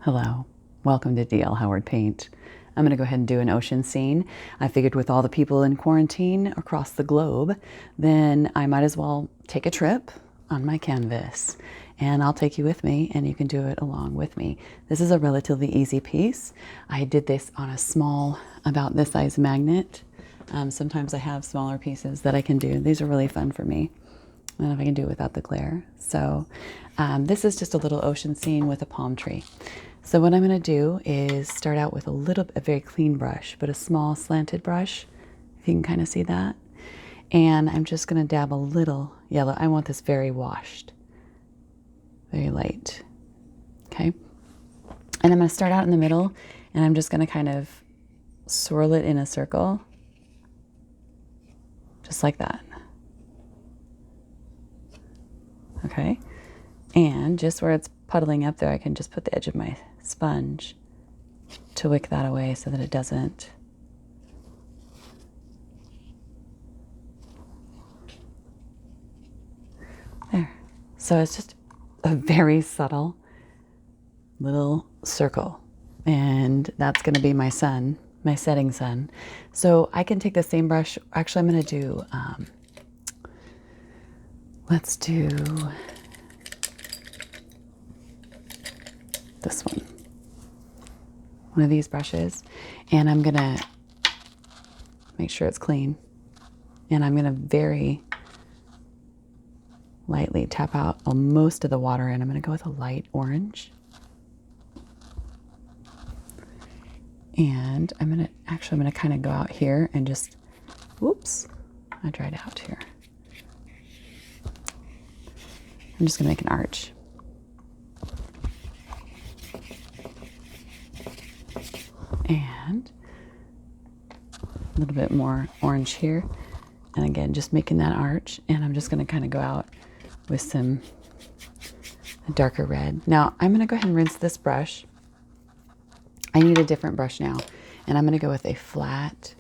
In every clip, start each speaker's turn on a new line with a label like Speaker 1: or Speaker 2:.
Speaker 1: Hello, welcome to D.L. Howard Paint. I'm going to go ahead and do an ocean scene. I figured with all the people in quarantine across the globe, then I might as well take a trip on my canvas. And I'll take you with me and you can do it along with me. This is a relatively easy piece. I did this on a small, about this size magnet. Sometimes I have smaller pieces that I can do. These are really fun for me. I don't know if I can do it without the glare. So this is just a little ocean scene with a palm tree. So what I'm going to do is start out with a very clean brush, but a small slanted brush, if you can kind of see that. And I'm just going to dab a little yellow. I want this very washed, very light. Okay. And I'm going to start out in the middle, and I'm just going to kind of swirl it in a circle, just like that. Okay. And just where it's puddling up there, I can just put the edge of my sponge to wick that away so that it doesn't. There. So it's just a very subtle little circle. And that's going to be my sun, my setting sun. So I can take the same brush. Actually, I'm going to do, let's do this one of these brushes, and I'm gonna make sure it's clean, and I'm gonna very lightly tap out most of the water, and I'm gonna go with a light orange, and I'm gonna kind of go out here and just, whoops, I dried out here. I'm just gonna make an arch. And a little bit more orange here. And again, just making that arch. And I'm just going to kind of go out with some darker red. Now, I'm going to go ahead and rinse this brush. I need a different brush now. And I'm going to go with a flat,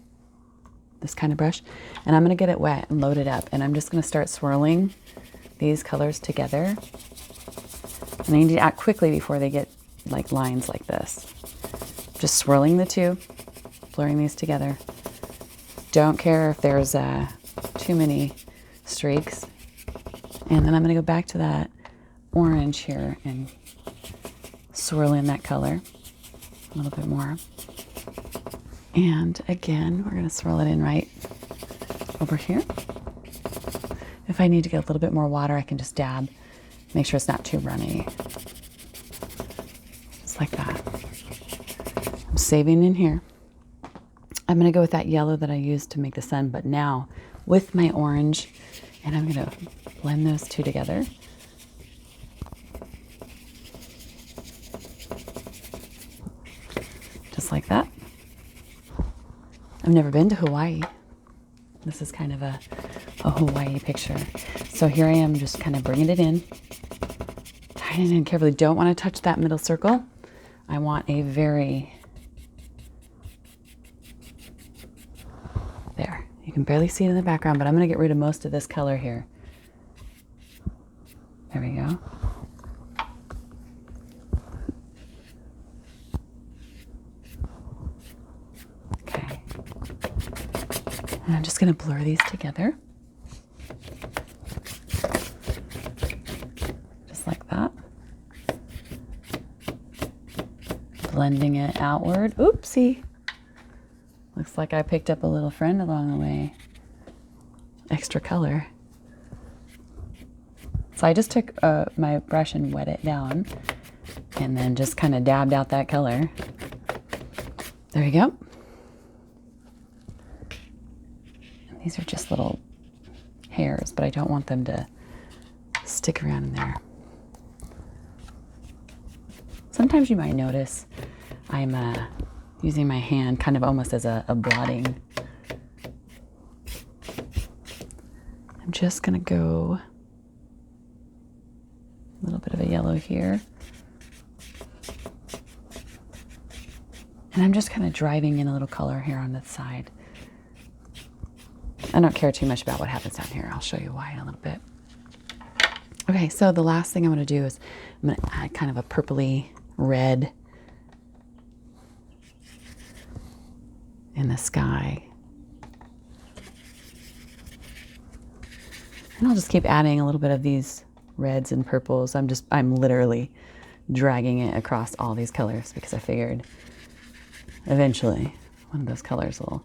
Speaker 1: this kind of brush. And I'm going to get it wet and load it up. And I'm just going to start swirling these colors together. And I need to act quickly before they get like lines like this. Just swirling the two, blurring these together. Don't care if there's too many streaks. And then I'm going to go back to that orange here and swirl in that color a little bit more. And again, we're going to swirl it in right over here. If I need to get a little bit more water, I can just dab. Make sure it's not too runny. Just like that. I'm saving in here. I'm going to go with that yellow that I used to make the sun, but now with my orange, and I'm going to blend those two together. Just like that. I've never been to Hawaii. This is kind of a Hawaii picture. So here I am just kind of bringing it in, tying it in carefully. Don't want to touch that middle circle. I want a very, there. You can barely see it in the background, but I'm going to get rid of most of this color here. There we go. Okay. And I'm just going to blur these together. Just like that. Blending it outward. Oopsie. Looks like I picked up a little friend along the way. Extra color. So I just took my brush and wet it down and then just kind of dabbed out that color. There you go. And these are just little hairs, but I don't want them to stick around in there. Sometimes you might notice I'm using my hand kind of almost as a blotting. I'm just going to go a little bit of a yellow here. And I'm just kind of driving in a little color here on the side. I don't care too much about what happens down here. I'll show you why in a little bit. Okay, so the last thing I'm going to do is I'm going to add kind of a purpley red in the sky. And I'll just keep adding a little bit of these reds and purples. I'm literally dragging it across all these colors because I figured eventually one of those colors will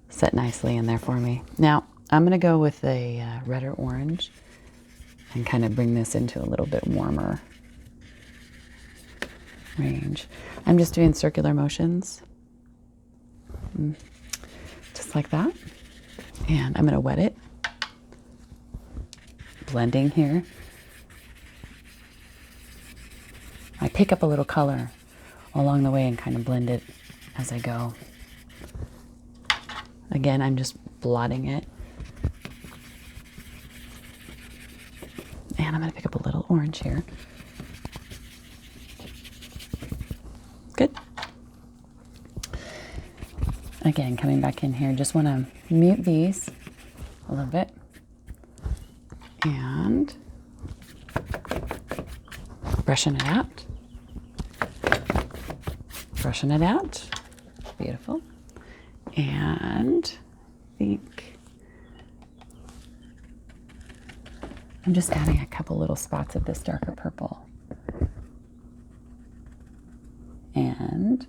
Speaker 1: set nicely in there for me. Now I'm gonna go with a red or orange and kind of bring this into a little bit warmer range. I'm just doing circular motions, just like that. And I'm gonna wet it, blending here. I pick up a little color along the way and kind of blend it as I go. Again, I'm just blotting it. And I'm gonna pick up a little orange here. Good. Again, coming back in here, just wanna mute these a little bit. And brushing it out. Brushing it out. Beautiful. And I think I'm just adding a couple little spots of this darker purple. And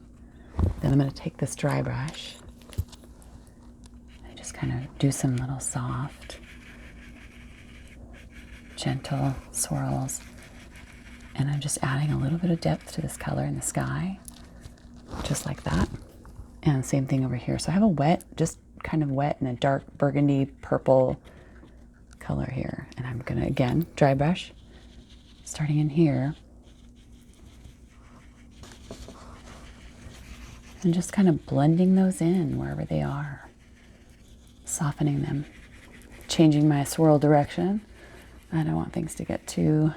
Speaker 1: then I'm going to take this dry brush and just kind of do some little soft, gentle swirls. And I'm just adding a little bit of depth to this color in the sky, just like that. And same thing over here. So I have a wet, just kind of wet and a dark burgundy purple color here. And I'm gonna, again, dry brush, starting in here. And just kind of blending those in wherever they are. Softening them. Changing my swirl direction. I don't want things to get too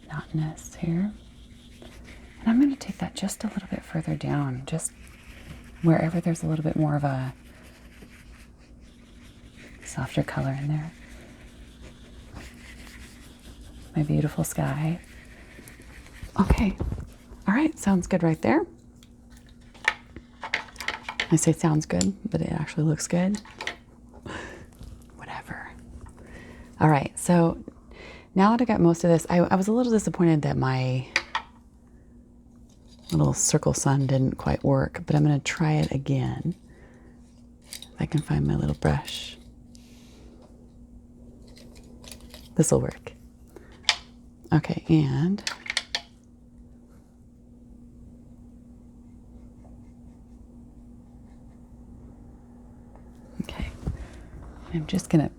Speaker 1: monotonous here. And I'm going to take that just a little bit further down, just wherever there's a little bit more of a softer color in there. My beautiful sky. Okay. All right. Sounds good right there. I say sounds good, but it actually looks good. Whatever. All right. So now that I got most of this, I was a little disappointed that my little circle sun didn't quite work, but I'm going to try it again. If I can find my little brush. This will work. Okay, and okay, I'm just going to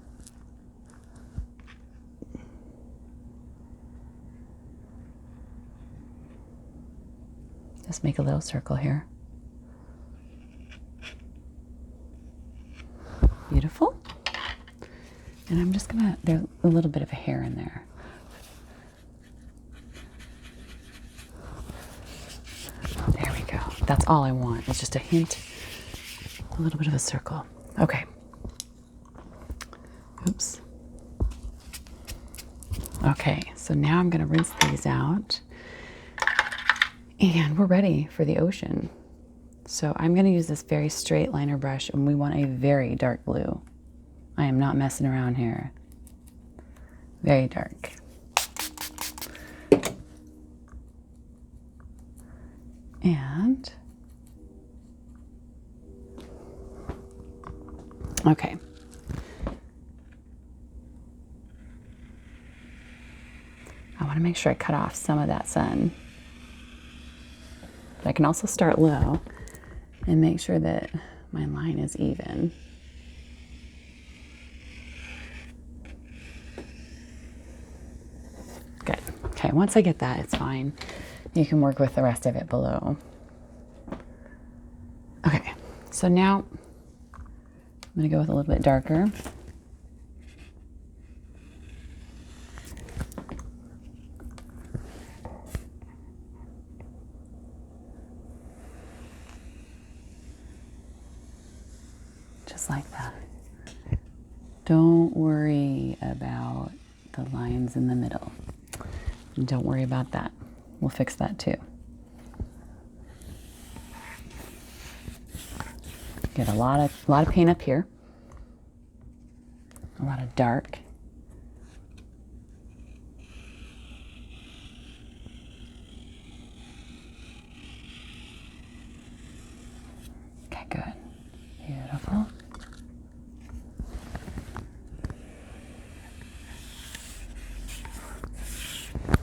Speaker 1: just make a little circle here. Beautiful. And I'm just gonna, there's a little bit of a hair in there. There we go. That's all I want. It's just a hint, a little bit of a circle. Okay. Oops. Okay, so now I'm gonna rinse these out. And we're ready for the ocean. So I'm going to use this very straight liner brush, and we want a very dark blue. I am not messing around here. Very dark. And okay. I want to make sure I cut off some of that sun. I can also start low and make sure that my line is even. Good. Okay, once I get that, it's fine. You can work with the rest of it below. Okay, so now I'm gonna go with a little bit darker. Just like that. Don't worry about the lines in the middle. Don't worry about that. We'll fix that too. Get a lot of paint up here. A lot of dark. Okay, good. Beautiful.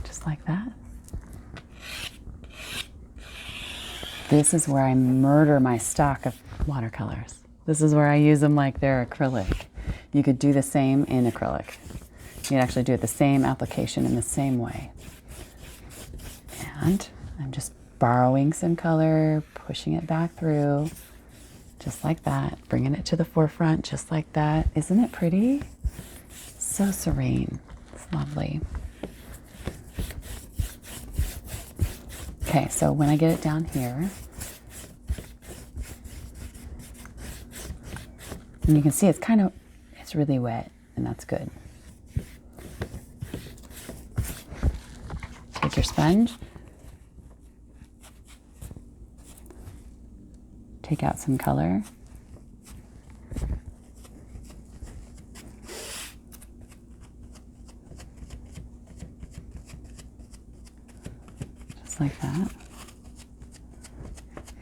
Speaker 1: Just like that. This is where I murder my stock of watercolors. This is where I use them like they're acrylic. You could do the same in acrylic. You could actually do it the same application in the same way. And I'm just borrowing some color, pushing it back through, just like that, bringing it to the forefront, just like that. Isn't it pretty? So serene. It's lovely. Okay, so when I get it down here, and you can see it's really wet, and that's good. Take your sponge, take out some color, just like that.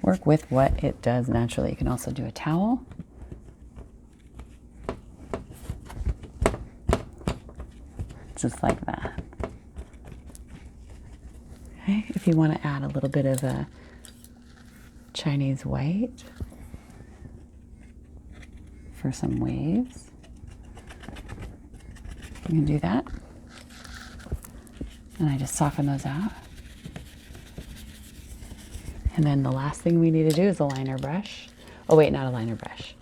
Speaker 1: Work with what it does naturally. You can also do a towel. Just like that. Okay, if you want to add a little bit of a Chinese white for some waves, you can do that. And I just soften those out. And then the last thing we need to do is a liner brush. Oh wait, not a liner brush.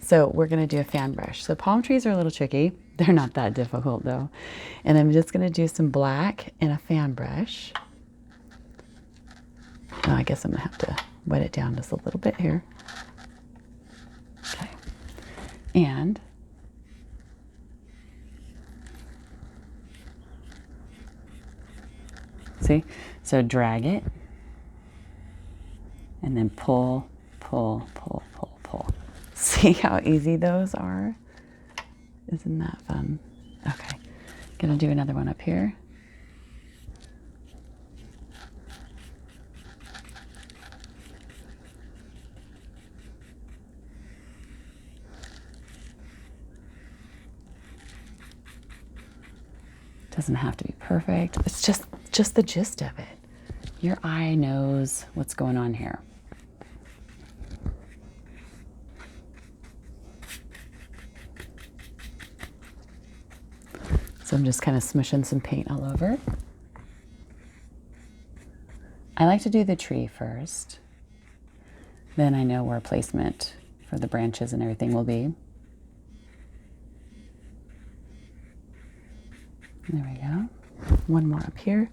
Speaker 1: So we're going to do a fan brush. So palm trees are a little tricky. They're not that difficult though. And I'm just going to do some black in a fan brush. Oh, I guess I'm going to have to wet it down just a little bit here. Okay. And see? So drag it and then pull, pull, pull, pull, pull. See how easy those are? Isn't that fun? Okay, gonna do another one up here. Doesn't have to be perfect. It's just the gist of it. Your eye knows what's going on here. So I'm just kind of smushing some paint all over. I like to do the tree first. Then I know where placement for the branches and everything will be. There we go. One more up here.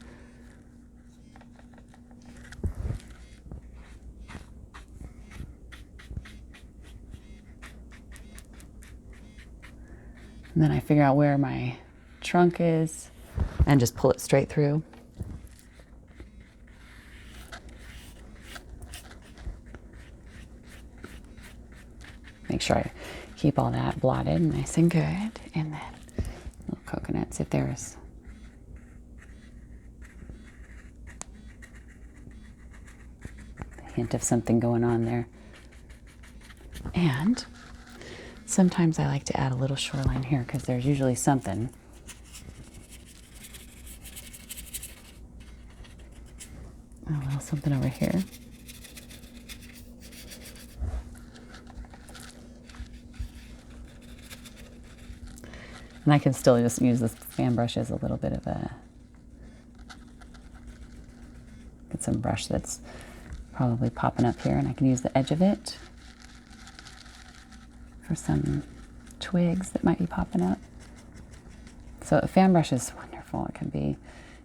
Speaker 1: And then I figure out where my trunk is and just pull it straight through. Make sure I keep all that blotted nice and good. And then little coconuts if there's a hint of something going on there. And sometimes I like to add a little shoreline here because there's usually something. A little something over here. And I can still just use this fan brush as a little bit of a, get some brush that's probably popping up here, and I can use the edge of it for some twigs that might be popping up. So a fan brush is wonderful. It can be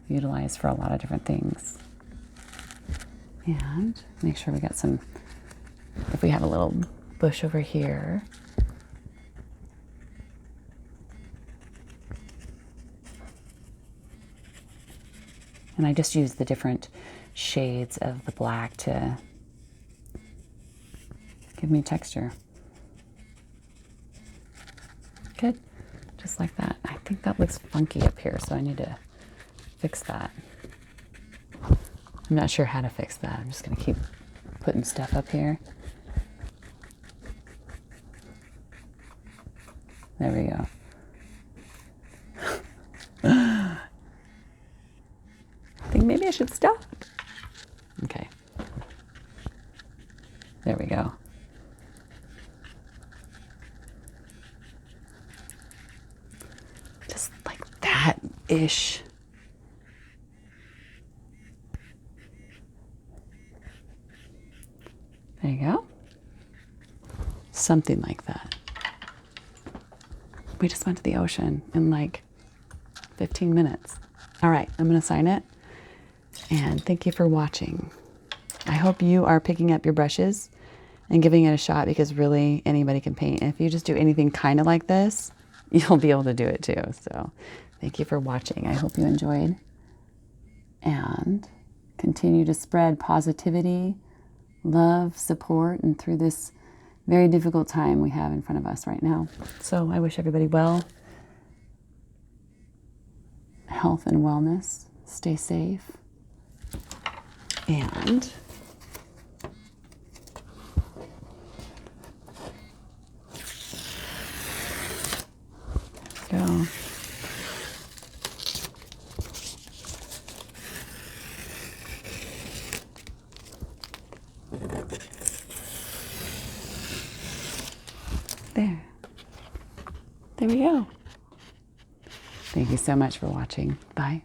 Speaker 1: utilized for a lot of different things. And make sure we got some, if we have a little bush over here. And I just use the different shades of the black to give me texture. Good, just like that. I think that looks funky up here, so I need to fix that. I'm not sure how to fix that. I'm just gonna keep putting stuff up here. There we go. I think maybe I should stop. Okay. There we go. Just like that-ish. There you go. Something like that. We just went to the ocean in like 15 minutes. All right, I'm gonna sign it. And thank you for watching. I hope you are picking up your brushes and giving it a shot, because really anybody can paint. And if you just do anything kind of like this, you'll be able to do it too. So thank you for watching. I hope you enjoyed, and continue to spread positivity, love, support, and through this very difficult time we have in front of us right now. So I wish everybody well, health and wellness. Stay safe. And go. There. There we go. Thank you so much for watching. Bye.